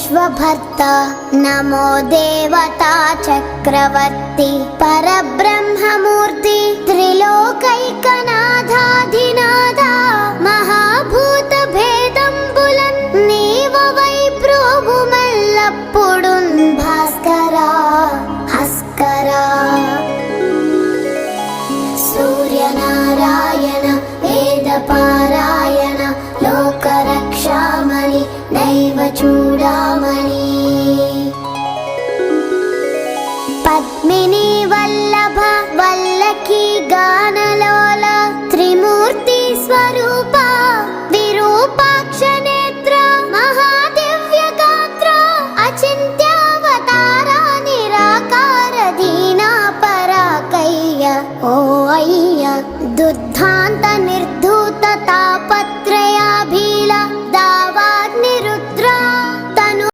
विश्वभर्ता नमो देवता चक्रवर्ती परब्रह्ममूर्ति त्रिलोकैकनाथाधिनाथा महाभूत भेदंबुलन् नीववै प्रोभुमल्लप्पुडुन् भास्करा हस्करा सूर्यनारायण वेदपारायण लोकरक्षामणि नैव चूडा